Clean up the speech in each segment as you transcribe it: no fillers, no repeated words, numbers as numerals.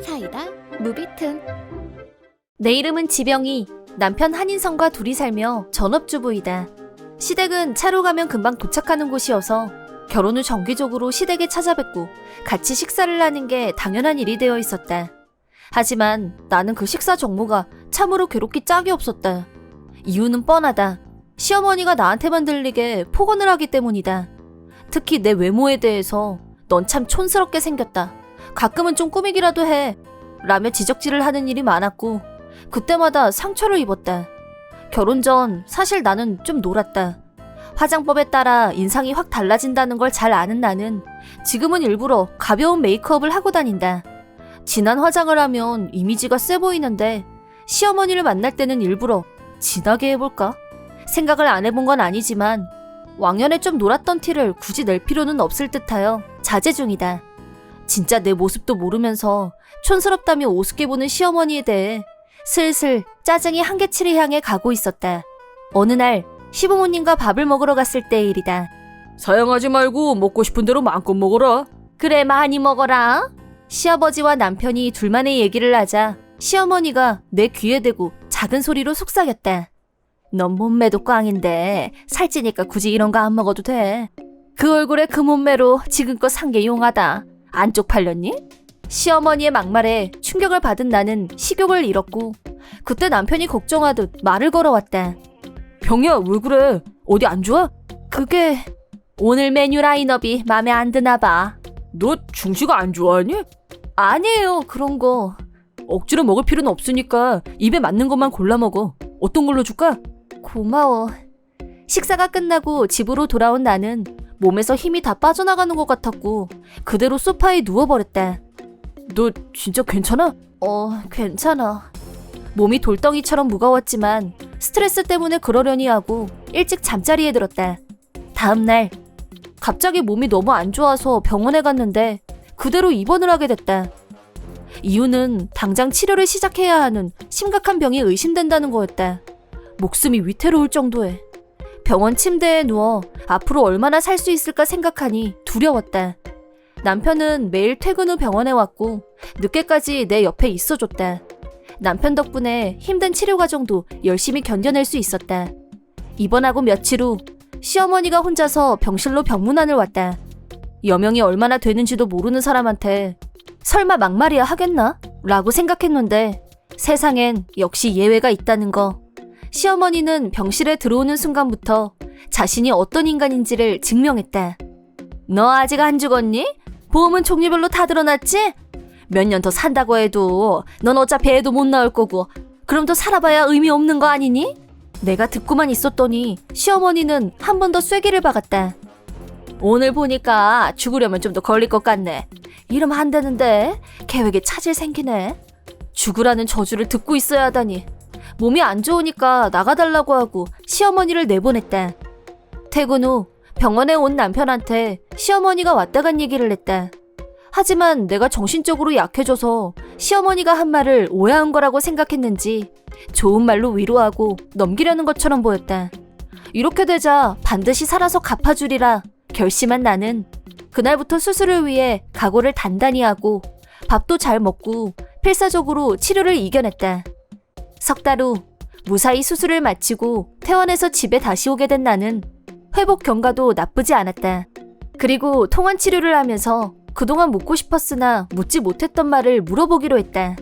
사이다 무비튼. 내 이름은 지병이, 남편 한인성과 둘이 살며 전업주부이다. 시댁은 차로 가면 금방 도착하는 곳이어서 결혼 후 정기적으로 시댁에 찾아뵙고 같이 식사를 하는 게 당연한 일이 되어 있었다. 하지만 나는 그 식사 정모가 참으로 괴롭기 짝이 없었다. 이유는 뻔하다. 시어머니가 나한테만 들리게 폭언을 하기 때문이다. 특히 내 외모에 대해서 넌 참 촌스럽게 생겼다, 가끔은 좀 꾸미기라도 해 라며 지적질을 하는 일이 많았고 그때마다 상처를 입었다. 결혼 전 사실 나는 좀 놀았다. 화장법에 따라 인상이 확 달라진다는 걸 잘 아는 나는 지금은 일부러 가벼운 메이크업을 하고 다닌다. 진한 화장을 하면 이미지가 세 보이는데 시어머니를 만날 때는 일부러 진하게 해볼까? 생각을 안 해본 건 아니지만 왕년에 좀 놀았던 티를 굳이 낼 필요는 없을 듯하여 자제 중이다. 진짜 내 모습도 모르면서 촌스럽다며 우습게 보는 시어머니에 대해 슬슬 짜증이 한계치를 향해 가고 있었다. 어느 날 시부모님과 밥을 먹으러 갔을 때의 일이다. 사양하지 말고 먹고 싶은 대로 마음껏 먹어라. 그래, 많이 먹어라. 시아버지와 남편이 둘만의 얘기를 하자 시어머니가 내 귀에 대고 작은 소리로 속삭였다. 넌 몸매도 꽝인데 살찌니까 굳이 이런 거 안 먹어도 돼. 그 얼굴에 그 몸매로 지금껏 산 게 용하다. 안 쪽팔렸니? 시어머니의 막말에 충격을 받은 나는 식욕을 잃었고 그때 남편이 걱정하듯 말을 걸어왔다. 병이야, 왜 그래? 어디 안 좋아? 그게 오늘 메뉴 라인업이 맘에 안 드나 봐. 너 중식 안 좋아하니? 아니에요, 그런 거. 억지로 먹을 필요는 없으니까 입에 맞는 것만 골라 먹어. 어떤 걸로 줄까? 고마워. 식사가 끝나고 집으로 돌아온 나는 몸에서 힘이 다 빠져나가는 것 같았고 그대로 소파에 누워버렸다. 너 진짜 괜찮아? 괜찮아. 몸이 돌덩이처럼 무거웠지만 스트레스 때문에 그러려니 하고 일찍 잠자리에 들었다. 다음 날 갑자기 몸이 너무 안 좋아서 병원에 갔는데 그대로 입원을 하게 됐다. 이유는 당장 치료를 시작해야 하는 심각한 병이 의심된다는 거였다. 목숨이 위태로울 정도에. 병원 침대에 누워 앞으로 얼마나 살 수 있을까 생각하니 두려웠다. 남편은 매일 퇴근 후 병원에 왔고 늦게까지 내 옆에 있어줬다. 남편 덕분에 힘든 치료 과정도 열심히 견뎌낼 수 있었다. 입원하고 며칠 후 시어머니가 혼자서 병실로 병문안을 왔다. 여명이 얼마나 되는지도 모르는 사람한테 설마 막말이야 하겠나? 라고 생각했는데 세상엔 역시 예외가 있다는 거. 시어머니는 병실에 들어오는 순간부터 자신이 어떤 인간인지를 증명했다. 너 아직 안 죽었니? 보험은 종류별로 다 들어놨지? 몇 년 더 산다고 해도 넌 어차피 애도 못 낳을 거고 그럼 더 살아봐야 의미 없는 거 아니니? 내가 듣고만 있었더니 시어머니는 한 번 더 쐐기를 박았다. 오늘 보니까 죽으려면 좀 더 걸릴 것 같네. 이러면 안 되는데 계획에 차질 생기네. 죽으라는 저주를 듣고 있어야 하다니. 몸이 안 좋으니까 나가달라고 하고 시어머니를 내보냈다. 퇴근 후 병원에 온 남편한테 시어머니가 왔다 간 얘기를 했다. 하지만 내가 정신적으로 약해져서 시어머니가 한 말을 오해한 거라고 생각했는지 좋은 말로 위로하고 넘기려는 것처럼 보였다. 이렇게 되자 반드시 살아서 갚아주리라 결심한 나는 그날부터 수술을 위해 각오를 단단히 하고 밥도 잘 먹고 필사적으로 치료를 이겨냈다. 석 달 후 무사히 수술을 마치고 퇴원해서 집에 다시 오게 된 나는 회복 경과도 나쁘지 않았다. 그리고 통원 치료를 하면서 그동안 묻고 싶었으나 묻지 못했던 말을 물어보기로 했다.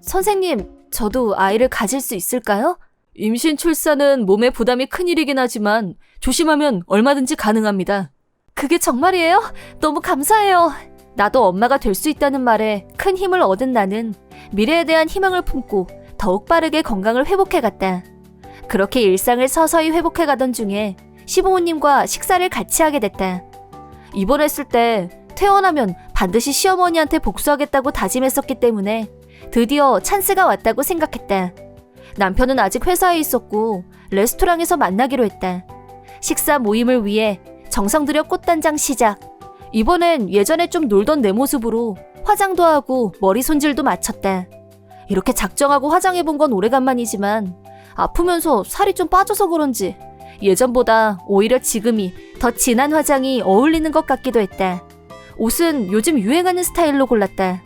선생님, 저도 아이를 가질 수 있을까요? 임신 출산은 몸에 부담이 큰일이긴 하지만 조심하면 얼마든지 가능합니다. 그게 정말이에요? 너무 감사해요. 나도 엄마가 될 수 있다는 말에 큰 힘을 얻은 나는 미래에 대한 희망을 품고 더욱 빠르게 건강을 회복해갔다. 그렇게 일상을 서서히 회복해가던 중에 시부모님과 식사를 같이 하게 됐다. 입원했을 때 퇴원하면 반드시 시어머니한테 복수하겠다고 다짐했었기 때문에 드디어 찬스가 왔다고 생각했다. 남편은 아직 회사에 있었고 레스토랑에서 만나기로 했다. 식사 모임을 위해 정성 들여 꽃단장 시작. 이번엔 예전에 좀 놀던 내 모습으로 화장도 하고 머리 손질도 마쳤다. 이렇게 작정하고 화장해본 건 오래간만이지만 아프면서 살이 좀 빠져서 그런지 예전보다 오히려 지금이 더 진한 화장이 어울리는 것 같기도 했다. 옷은 요즘 유행하는 스타일로 골랐다.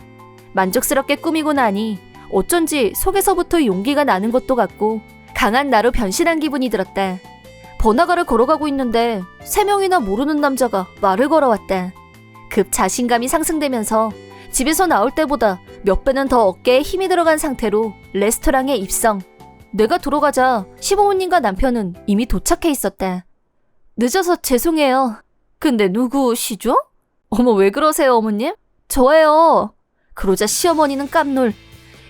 만족스럽게 꾸미고 나니 어쩐지 속에서부터 용기가 나는 것도 같고 강한 나로 변신한 기분이 들었다. 번화가를 걸어가고 있는데 3명이나 모르는 남자가 말을 걸어왔다. 급 자신감이 상승되면서 집에서 나올 때보다 몇 배는 더 어깨에 힘이 들어간 상태로 레스토랑에 입성. 내가 들어가자 시부모님과 남편은 이미 도착해 있었다. 늦어서 죄송해요. 근데 누구시죠? 어머, 왜 그러세요, 어머님? 저예요. 그러자 시어머니는 깜놀.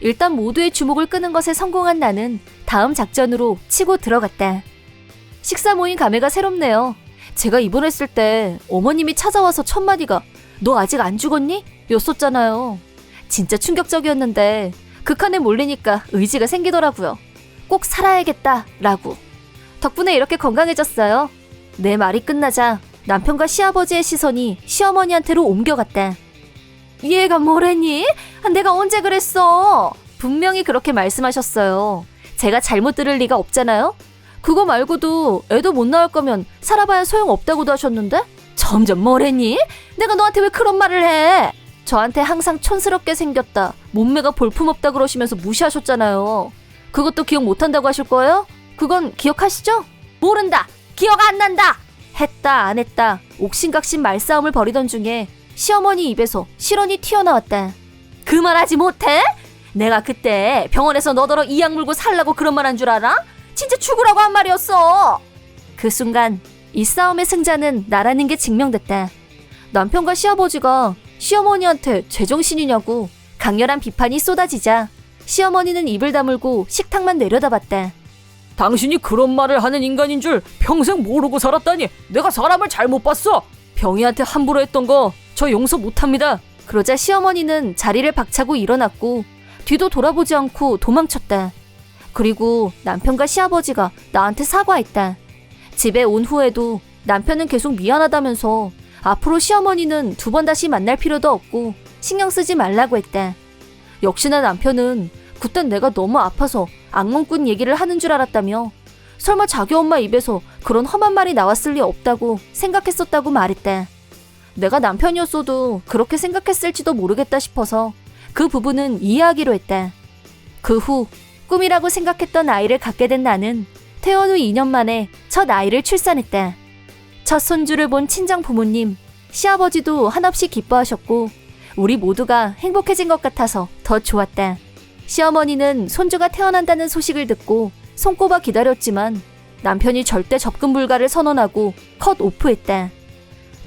일단 모두의 주목을 끄는 것에 성공한 나는 다음 작전으로 치고 들어갔다. 식사 모임 감회가 새롭네요. 제가 입원했을 때 어머님이 찾아와서 첫 마디가 너 아직 안 죽었니? 였었잖아요. 진짜 충격적이었는데 극한에 몰리니까 의지가 생기더라고요. 꼭 살아야겠다 라고. 덕분에 이렇게 건강해졌어요. 내 말이 끝나자 남편과 시아버지의 시선이 시어머니한테로 옮겨갔다. 얘가 뭐랬니? 내가 언제 그랬어? 분명히 그렇게 말씀하셨어요. 제가 잘못 들을 리가 없잖아요. 그거 말고도 애도 못 낳을 거면 살아봐야 소용없다고도 하셨는데? 점점 뭐랬니? 내가 너한테 왜 그런 말을 해? 저한테 항상 촌스럽게 생겼다, 몸매가 볼품없다 그러시면서 무시하셨잖아요. 그것도 기억 못한다고 하실 거예요? 그건 기억하시죠? 모른다! 기억 안 난다! 했다 안 했다 옥신각신 말싸움을 벌이던 중에 시어머니 입에서 실언이 튀어나왔다. 그만하지 못해? 내가 그때 병원에서 너더러 이약 물고 살라고 그런 말 한 줄 알아? 진짜 죽으라고 한 말이었어. 그 순간 이 싸움의 승자는 나라는 게 증명됐다. 남편과 시아버지가 시어머니한테 제정신이냐고 강렬한 비판이 쏟아지자 시어머니는 입을 다물고 식탁만 내려다봤다. 당신이 그런 말을 하는 인간인 줄 평생 모르고 살았다니 내가 사람을 잘못 봤어. 병이한테 함부로 했던 거 저 용서 못합니다. 그러자 시어머니는 자리를 박차고 일어났고 뒤도 돌아보지 않고 도망쳤다. 그리고 남편과 시아버지가 나한테 사과했다. 집에 온 후에도 남편은 계속 미안하다면서 앞으로 시어머니는 2번 다시 만날 필요도 없고 신경 쓰지 말라고 했다. 역시나 남편은 그땐 내가 너무 아파서 악몽꾼 얘기를 하는 줄 알았다며 설마 자기 엄마 입에서 그런 험한 말이 나왔을 리 없다고 생각했었다고 말했다. 내가 남편이었어도 그렇게 생각했을지도 모르겠다 싶어서 그 부분은 이해하기로 했다. 그 후 꿈이라고 생각했던 아이를 갖게 된 나는 태어난 후 2년 만에 첫 아이를 출산했다. 첫 손주를 본 친정 부모님, 시아버지도 한없이 기뻐하셨고 우리 모두가 행복해진 것 같아서 더 좋았다. 시어머니는 손주가 태어난다는 소식을 듣고 손꼽아 기다렸지만 남편이 절대 접근 불가를 선언하고 컷 오프했다.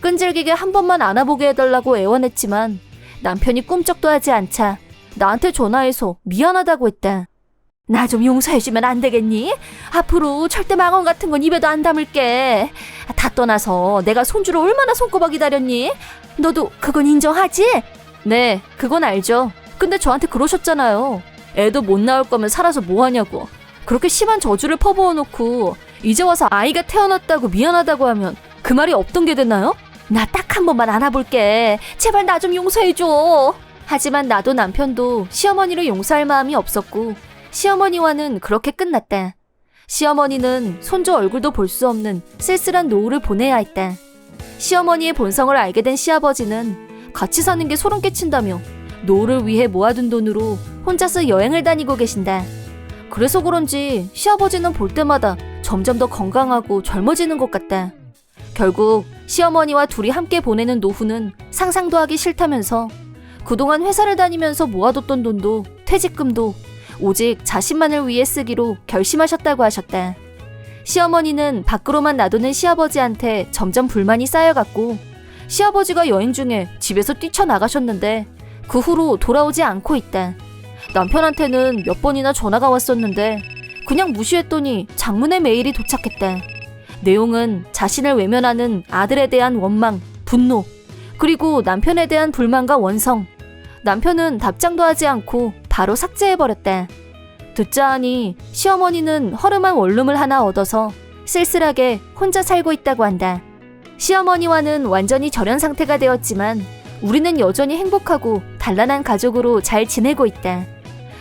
끈질기게 한 번만 안아보게 해달라고 애원했지만 남편이 꿈쩍도 하지 않자 나한테 전화해서 미안하다고 했다. 나 좀 용서해주면 안 되겠니? 앞으로 절대 망언 같은 건 입에도 안 담을게. 다 떠나서 내가 손주를 얼마나 손꼽아 기다렸니? 너도 그건 인정하지? 네, 그건 알죠. 근데 저한테 그러셨잖아요. 애도 못 낳을 거면 살아서 뭐하냐고. 그렇게 심한 저주를 퍼부어놓고 이제 와서 아이가 태어났다고 미안하다고 하면 그 말이 없던 게 됐나요? 나 딱 한 번만 안아볼게. 제발 나 좀 용서해줘. 하지만 나도 남편도 시어머니를 용서할 마음이 없었고 시어머니와는 그렇게 끝났다. 시어머니는 손주 얼굴도 볼 수 없는 쓸쓸한 노후를 보내야 했다. 시어머니의 본성을 알게 된 시아버지는 같이 사는 게 소름 끼친다며 노후를 위해 모아둔 돈으로 혼자서 여행을 다니고 계신다. 그래서 그런지 시아버지는 볼 때마다 점점 더 건강하고 젊어지는 것 같다. 결국 시어머니와 둘이 함께 보내는 노후는 상상도 하기 싫다면서 그동안 회사를 다니면서 모아뒀던 돈도 퇴직금도 오직 자신만을 위해 쓰기로 결심하셨다고 하셨다. 시어머니는 밖으로만 놔두는 시아버지한테 점점 불만이 쌓여갔고 시아버지가 여행 중에 집에서 뛰쳐나가셨는데 그 후로 돌아오지 않고 있다. 남편한테는 몇 번이나 전화가 왔었는데 그냥 무시했더니 장문의 메일이 도착했다. 내용은 자신을 외면하는 아들에 대한 원망, 분노, 그리고 남편에 대한 불만과 원성. 남편은 답장도 하지 않고 바로 삭제해버렸다. 듣자 하니 시어머니는 허름한 원룸을 하나 얻어서 쓸쓸하게 혼자 살고 있다고 한다. 시어머니와는 완전히 절연 상태가 되었지만 우리는 여전히 행복하고 단란한 가족으로 잘 지내고 있다.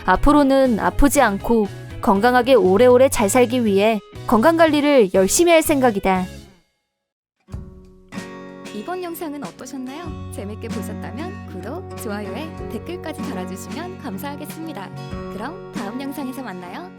앞으로는 아프지 않고 건강하게 오래오래 잘 살기 위해 건강관리를 열심히 할 생각이다. 이번 영상은 어떠셨나요? 재밌게 보셨다면 구독, 좋아요에 댓글까지 달아주시면 감사하겠습니다. 그럼 다음 영상에서 만나요.